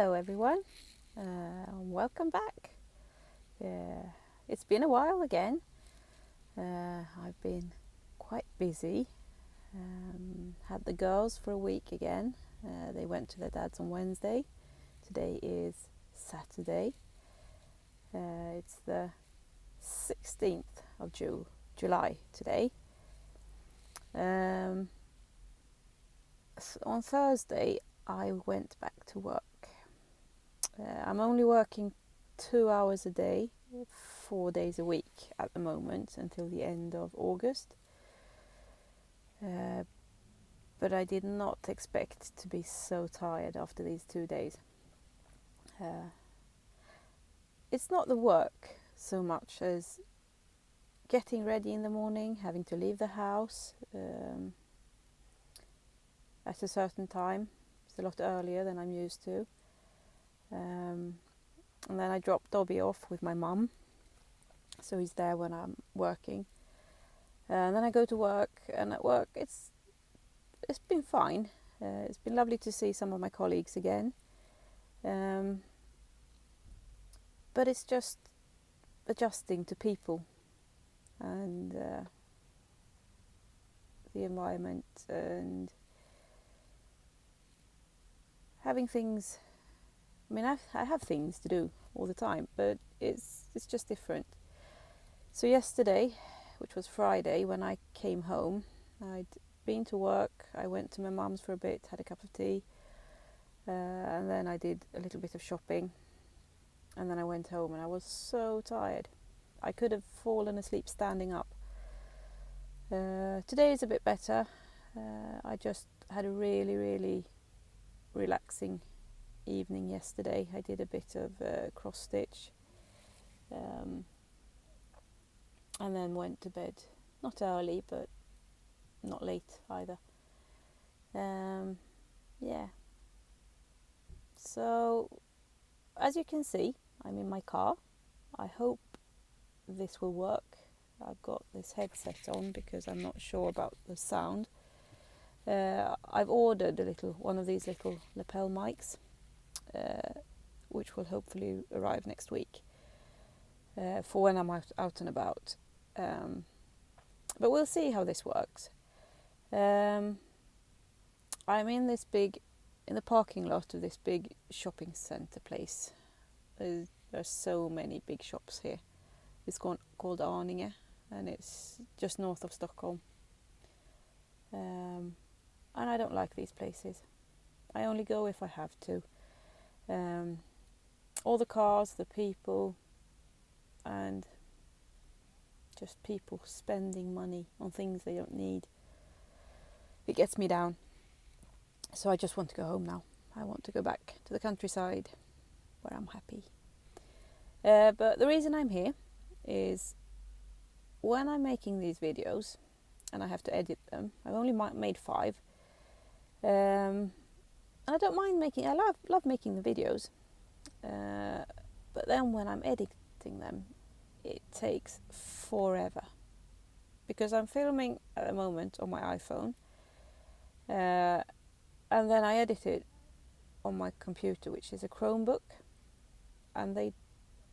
Hello everyone, welcome back. It's been a while again. I've been quite busy. Had the girls for a week again. They went to their dad's on Wednesday. Today is Saturday. It's the 16th of July today. So on Thursday I went back to work. I'm only working 2 hours a day, 4 days a week at the moment until the end of August. But I did not expect to be so tired after these 2 days. It's not the work so much as getting ready in the morning, having to leave the house at a certain time. It's a lot earlier than I'm used to. And then I dropped Dobby off with my mum, so he's there when I'm working. And then I go to work, and at work it's been fine. It's been lovely to see some of my colleagues again. But it's just adjusting to people and the environment and having things. I mean, I have things to do all the time, but it's just different. So yesterday, which was Friday, when I came home, I'd been to work. I went to my mum's for a bit, had a cup of tea, and then I did a little bit of shopping, and then I went home, and I was so tired. I could have fallen asleep standing up. Today is a bit better. I just had a really, really relaxing evening yesterday. I did a bit of cross stitch and then went to bed, not early but not late either. So as you can see, I'm in my car. I hope this will work. I've got this headset on because I'm not sure about the sound. I've ordered one of these little lapel mics, which will hopefully arrive next week for when I'm out and about. But we'll see how this works. I'm in the parking lot of this big shopping centre place. There's so many big shops here. It's called Arninge, and it's just north of Stockholm. And I don't like these places. I only go if I have to. All the cars, the people, and just people spending money on things they don't need. It gets me down. So I just want to go home now. I want to go back to the countryside where I'm happy. But the reason I'm here is when I'm making these videos and I have to edit them. I've only made 5. And I don't mind I love making the videos. But then when I'm editing them, it takes forever. Because I'm filming at the moment on my iPhone. And then I edit it on my computer, which is a Chromebook. And they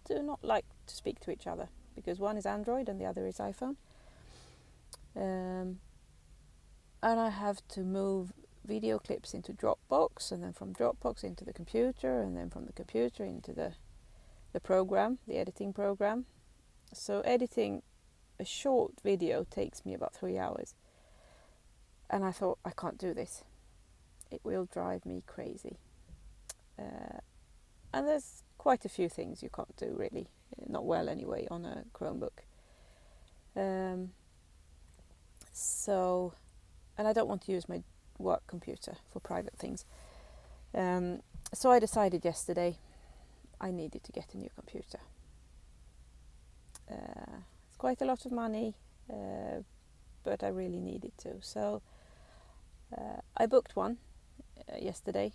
do not like to speak to each other, because one is Android and the other is iPhone. And I have to move video clips into Dropbox, and then from Dropbox into the computer, and then from the computer into the program, the editing program. So editing a short video takes me about 3 hours. And I thought, I can't do this. It will drive me crazy. And there's quite a few things you can't do really, not well anyway, on a Chromebook. And I don't want to use my work computer for private things. So I decided yesterday I needed to get a new computer. It's quite a lot of money, but I really needed to. So I booked one yesterday,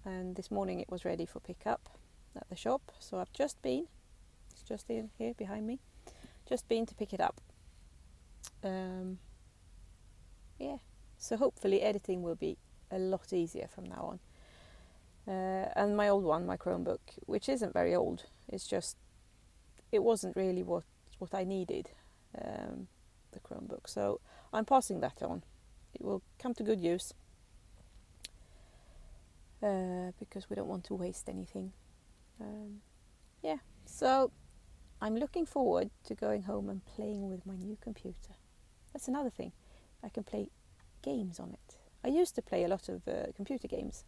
and this morning it was ready for pickup at the shop. So I've just been, it's just in here behind me, just been to pick it up. So hopefully editing will be a lot easier from now And my old one, my Chromebook, which isn't very old. It's just, it wasn't really what I needed, the Chromebook. So I'm passing that on. It will come to good use, because we don't want to waste anything. Yeah, so I'm looking forward to going home and playing with my new computer. That's another thing. I can play games on it. I used to play a lot of computer games.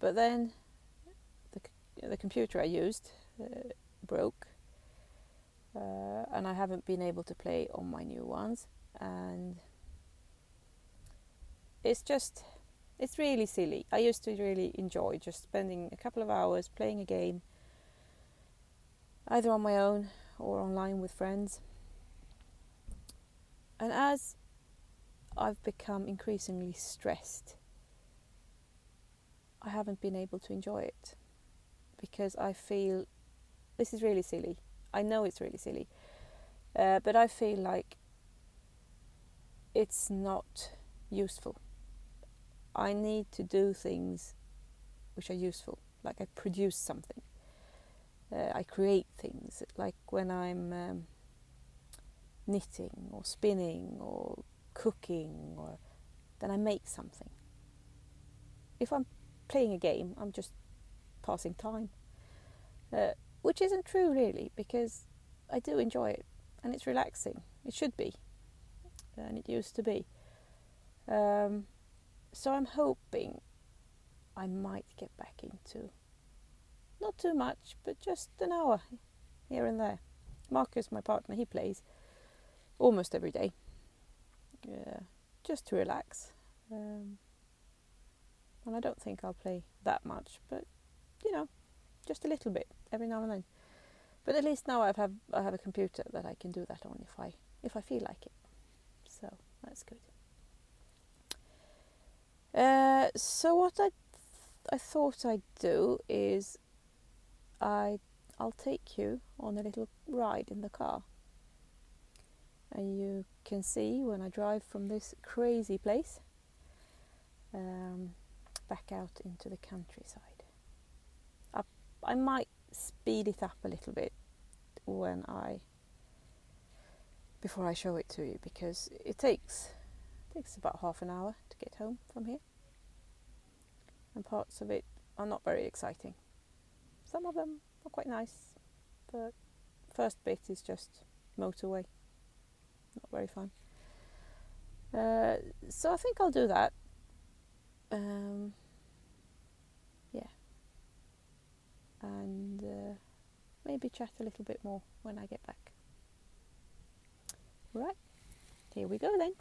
But then the computer I used broke, and I haven't been able to play on my new ones, and it's really silly. I used to really enjoy just spending a couple of hours playing a game, either on my own or online with friends. And as I've become increasingly stressed, I haven't been able to enjoy it, because I feel, this is really silly. I know it's really silly, but I feel like it's not useful. I need to do things which are useful, like I produce something. I create things, like when I'm knitting or spinning or cooking, or then I make something. If I'm playing a game, I'm just passing time, which isn't true really, because I do enjoy it and it's relaxing. It should be, and it used to be. So I'm hoping I might get back into, not too much, but just an hour here and there. Marcus, my partner, he plays almost every day, just to relax. And I don't think I'll play that much, but just a little bit every now and then. But at least now I have a computer that I can do that on if I feel like it. So that's good. So what I thought I'd do is I'll take you on a little ride in the car, and you can see when I drive from this crazy place back out into the countryside. I might speed it up a little bit before I show it to you, because it takes about half an hour to get home from here, and parts of it are not very exciting. Some of them are quite nice, but first bit is just motorway, not very fun. So I think I'll do that. And maybe chat a little bit more when I get back. Right, here we go then.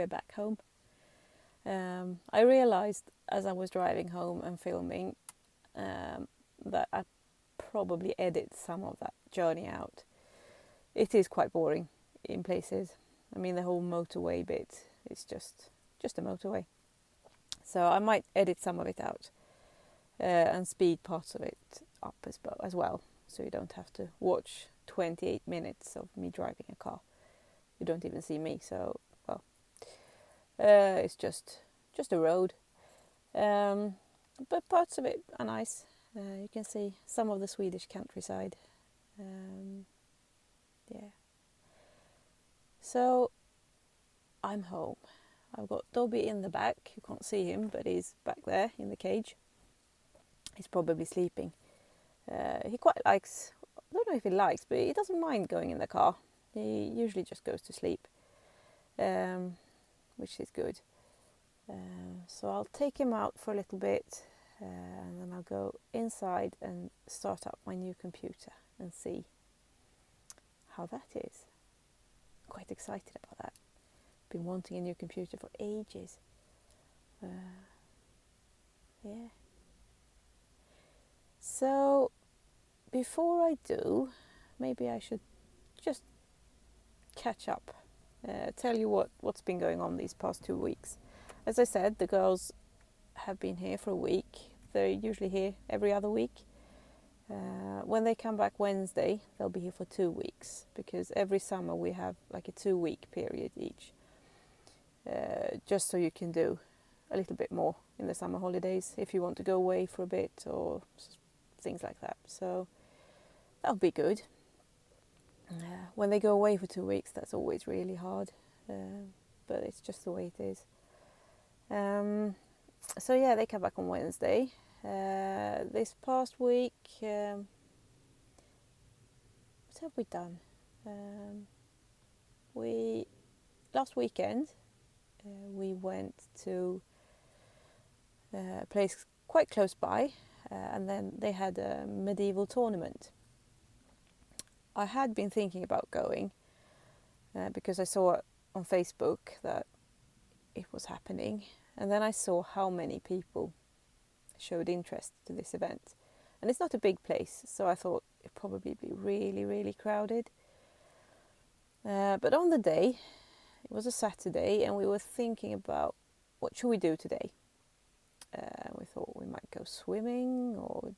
we're back home. I realized as I was driving home and filming that I probably edit some of that journey out. It is quite boring in places. I mean, the whole motorway bit is just a motorway. So I might edit some of it out and speed parts of it up as well. So you don't have to watch 28 minutes of me driving a car. You don't even see me, so, well, it's just a road. But parts of it are nice. You can see some of the Swedish countryside. Yeah. So I'm home. I've got Dobby in the back. You can't see him, but he's back there in the cage. He's probably sleeping. He quite likes, I don't know if he likes, but he doesn't mind going in the car. He usually just goes to sleep, which is good. So I'll take him out for a little bit and then I'll go inside and start up my new computer and see how that is. I'm quite excited about that. Been wanting a new computer for ages. Yeah. So before I do, maybe I should just catch up, tell you what's been going on these past 2 weeks. As I said, the girls have been here for a week. They're usually here every other week. When they come back Wednesday, they'll be here for 2 weeks, because every summer we have like a 2-week period each, just so you can do a little bit more in the summer holidays if you want to go away for a bit or things like that. So that'll be good. When they go away for 2 weeks, that's always really hard, but it's just the way it is. So yeah, they come back on Wednesday. This past week, what have we done? Last weekend we went to a place quite close by, and then they had a medieval tournament. I had been thinking about going because I saw on Facebook that it was happening, and then I saw how many people showed interest to this event. And it's not a big place, so I thought it'd probably be really, really crowded. But on the day, it was a Saturday, and we were thinking about what should we do today. We thought we might go swimming or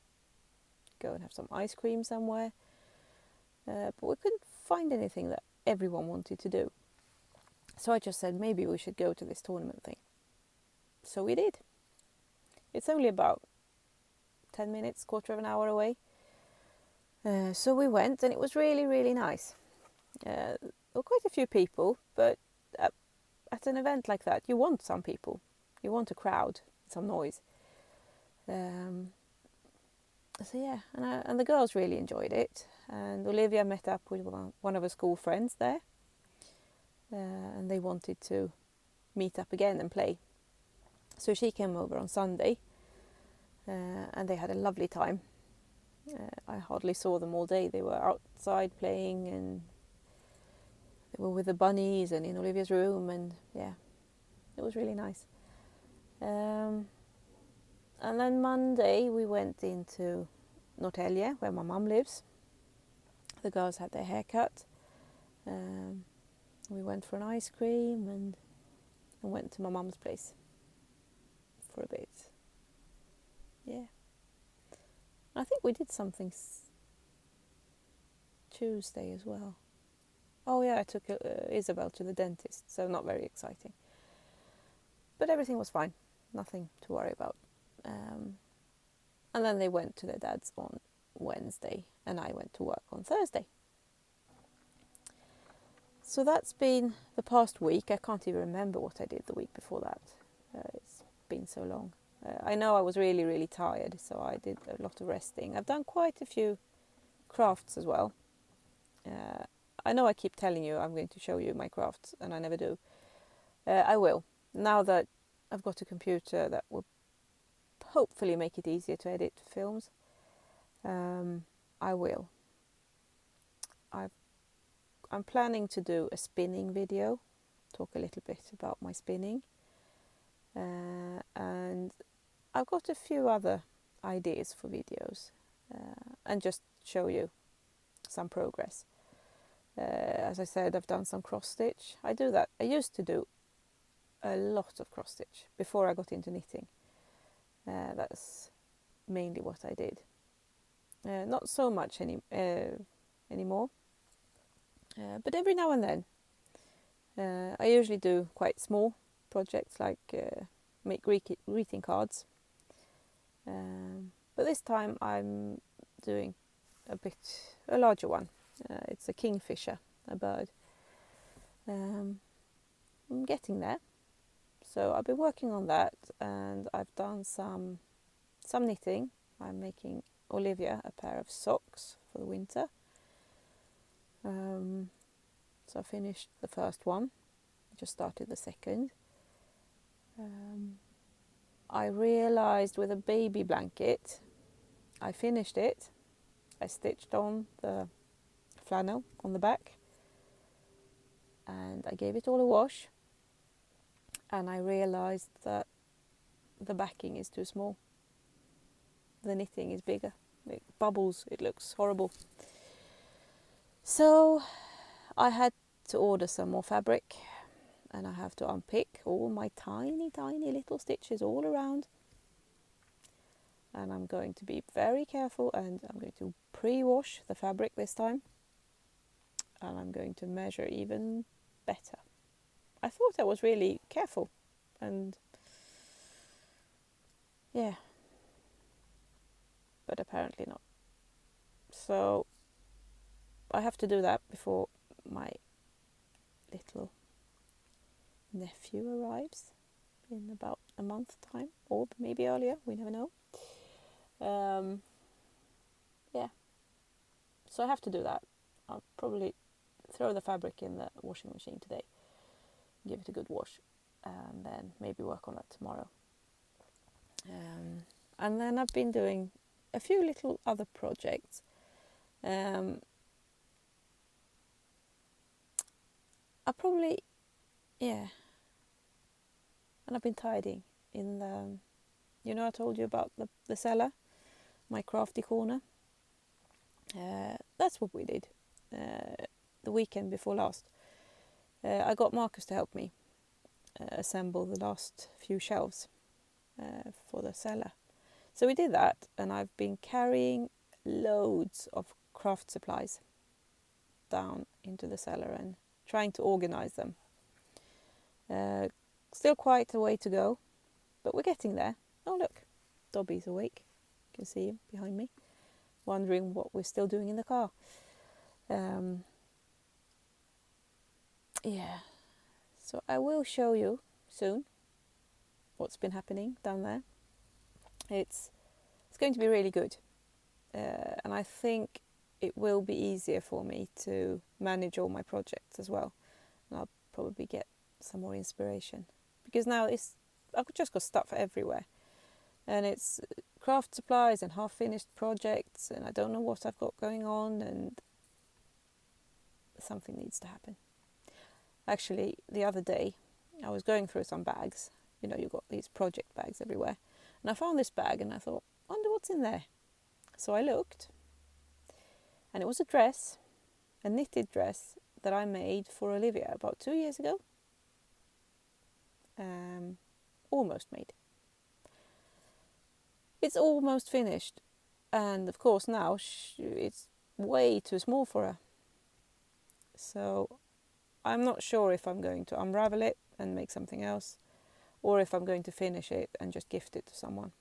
go and have some ice cream somewhere. But we couldn't find anything that everyone wanted to do. So I just said maybe we should go to this tournament thing. So we did. It's only about 10 minutes, quarter of an hour away. So we went, and it was really, really nice. There were quite a few people, but at an event like that, you want some people. You want a crowd, some noise. So yeah, and the girls really enjoyed it. And Olivia met up with one of her school friends there. And they wanted to meet up again and play. So she came over on Sunday, and they had a lovely time. I hardly saw them all day. They were outside playing, and they were with the bunnies and in Olivia's room, and yeah, it was really nice. And then Monday we went into Norrtälje, where my mum lives. The girls had their hair cut. We went for an ice cream and went to my mum's place for a bit. Yeah. I think we did something Tuesday as well. Oh yeah, I took Isabel to the dentist, so not very exciting. But everything was fine, nothing to worry about. And then they went to their dad's on Wednesday, and I went to work on Thursday. So that's been the past week. I can't even remember what I did the week before that. It's been so long. I know I was really, really tired, so I did a lot of resting. I've done quite a few crafts as well. I know I keep telling you I'm going to show you my crafts, and I never do. I will. Now that I've got a computer that will hopefully make it easier to edit films, I will. I'm planning to do a spinning video talk a little bit about my spinning. And I've got a few other ideas for videos, and just show you some progress. As I said, I've done some cross stitch. I do that. I used to do a lot of cross stitch before I got into knitting. That's mainly what I did. Not so much anymore, but every now and then. I usually do quite small projects like make greeting cards. But this time I'm doing a larger one. It's a kingfisher, a bird. I'm getting there. So I've been working on that, and I've done some knitting. I'm making Olivia a pair of socks for the winter. So I finished the first one. I just started the second. I realised with a baby blanket, I finished it. I stitched on the flannel on the back, and I gave it all a wash, and I realised that the backing is too small. The knitting is bigger. It bubbles. It looks horrible. So I had to order some more fabric, and I have to unpick all my tiny, tiny little stitches all around. And I'm going to be very careful, and I'm going to pre-wash the fabric this time. And I'm going to measure even better. I thought I was really careful, and yeah, but apparently not. So I have to do that before my little nephew arrives in about a month's time, or maybe earlier, we never know. Yeah, so I have to do that. I'll probably throw the fabric in the washing machine today, give it a good wash, and then maybe work on that tomorrow. And then I've been doing a few little other projects. I probably, yeah, and I've been tidying in the, I told you about the cellar, my crafty corner. That's what we did the weekend before last. I got Marcus to help me assemble the last few shelves for the cellar. So we did that, and I've been carrying loads of craft supplies down into the cellar and trying to organise them. Still quite a way to go, but we're getting there. Oh look, Dobby's awake. You can see him behind me, wondering what we're still doing in the car. Yeah, so I will show you soon what's been happening down there. It's going to be really good, and I think it will be easier for me to manage all my projects as well, and I'll probably get some more inspiration, because now I've just got stuff everywhere, and it's craft supplies and half-finished projects, and I don't know what I've got going on, and something needs to happen. Actually, the other day I was going through some bags. You've got these project bags everywhere, and I found this bag, and I thought, wonder what's in there. So I looked, and it was a knitted dress that I made for Olivia about 2 years ago. Almost made. It's almost finished, and of course now it's way too small for her. So I'm not sure if I'm going to unravel it and make something else, or if I'm going to finish it and just gift it to someone.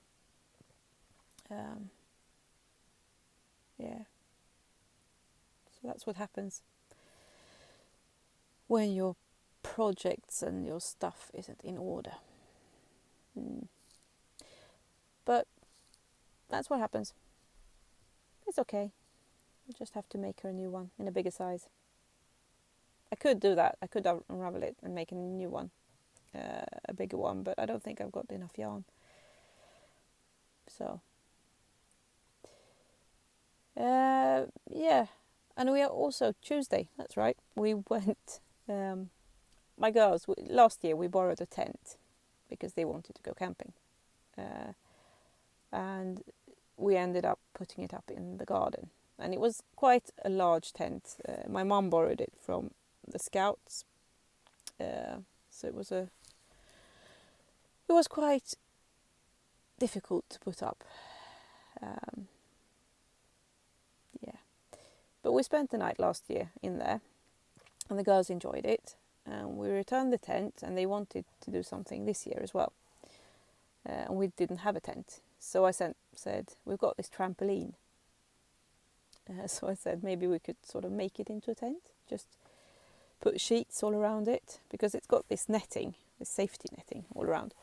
Yeah. So that's what happens when your projects and your stuff isn't in order. But that's what happens. It's okay. I just have to make her a new one in a bigger size. I could do that. I could unravel it and make a new one, a bigger one, but I don't think I've got enough yarn. So, yeah. And we are also Tuesday, that's right. We went my girls, last year we borrowed a tent because they wanted to go camping. And we ended up putting it up in the garden. And it was quite a large tent. My mum borrowed it from the Scouts. So it was quite difficult to put up. Yeah. But we spent the night last year in there, and the girls enjoyed it. And we returned the tent, and they wanted to do something this year as well. And we didn't have a tent. So I said, we've got this trampoline. So I said maybe we could sort of make it into a tent, just put sheets all around it, because it's got this netting, this safety netting all around,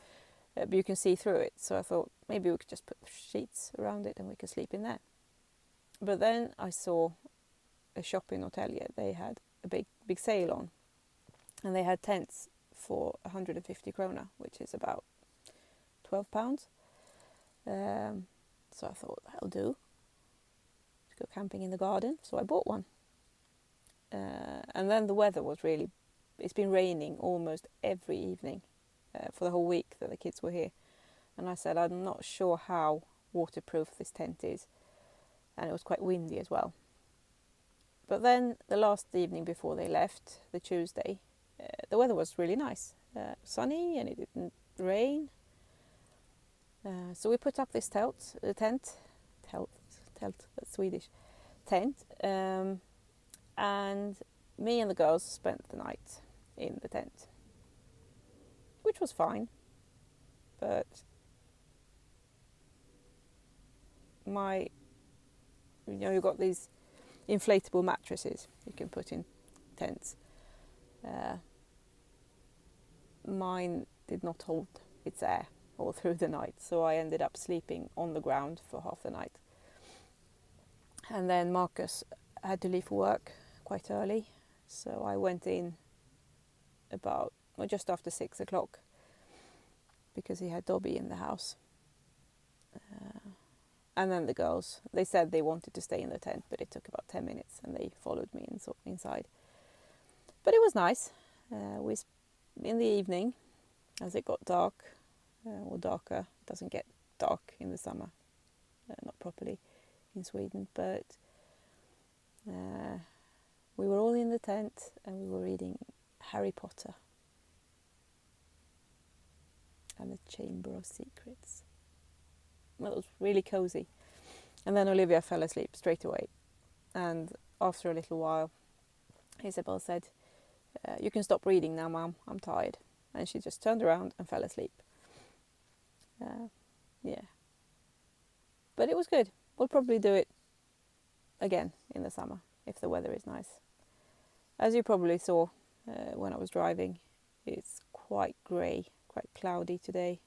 but you can see through it. So I thought maybe we could just put sheets around it and we could sleep in there. But then I saw a shop in Norrtälje. They had a big sale on, and they had tents for 150 krona, which is about £12. So I thought that'll do. Go camping in the garden, so I bought one. And then the weather was it's been raining almost every evening for the whole week that the kids were here. And I said, I'm not sure how waterproof this tent is. And it was quite windy as well. But then the last evening before they left, the Tuesday, the weather was really nice. Sunny, and it didn't rain. So we put up this tent, that's Swedish, tent, and me and the girls spent the night in the tent, which was fine, but you've got these inflatable mattresses you can put in tents. Mine did not hold its air all through the night, so I ended up sleeping on the ground for half the night. And then Marcus had to leave for work quite early, so I went in just after 6 o'clock, because he had Dobby in the house. And then the girls, they said they wanted to stay in the tent, but it took about 10 minutes and they followed me inside. But it was nice. In the evening, as it got dark, or darker, it doesn't get dark in the summer, not properly in Sweden, but we were all in the tent and we were reading Harry Potter and the Chamber of Secrets. Well, it was really cozy. And then Olivia fell asleep straight away. And after a little while, Isabel said, you can stop reading now, Mum, I'm tired. And she just turned around and fell asleep. Yeah. But it was good. We'll probably do it again in the summer if the weather is nice. As you probably saw when I was driving, it's quite grey, quite cloudy today.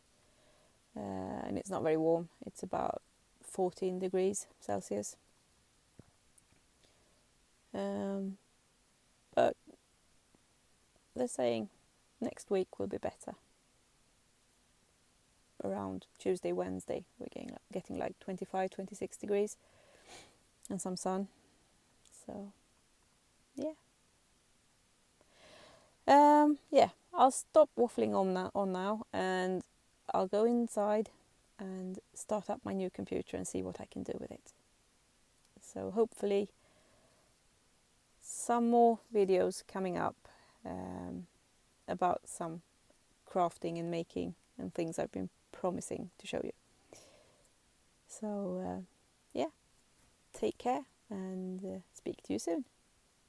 And it's not very warm. It's about 14 degrees Celsius. But they're saying next week will be better. Around Tuesday, Wednesday, we're getting like 25, 26 degrees and some sun. So, yeah. I'll stop waffling on now, and I'll go inside and start up my new computer and see what I can do with it. So hopefully some more videos coming up about some crafting and making and things I've been promising to show you. So take care and speak to you soon.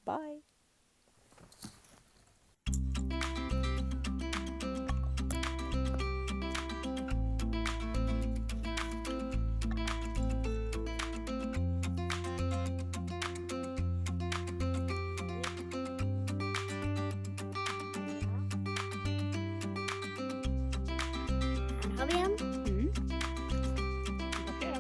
Bye. Har vi en? Okay.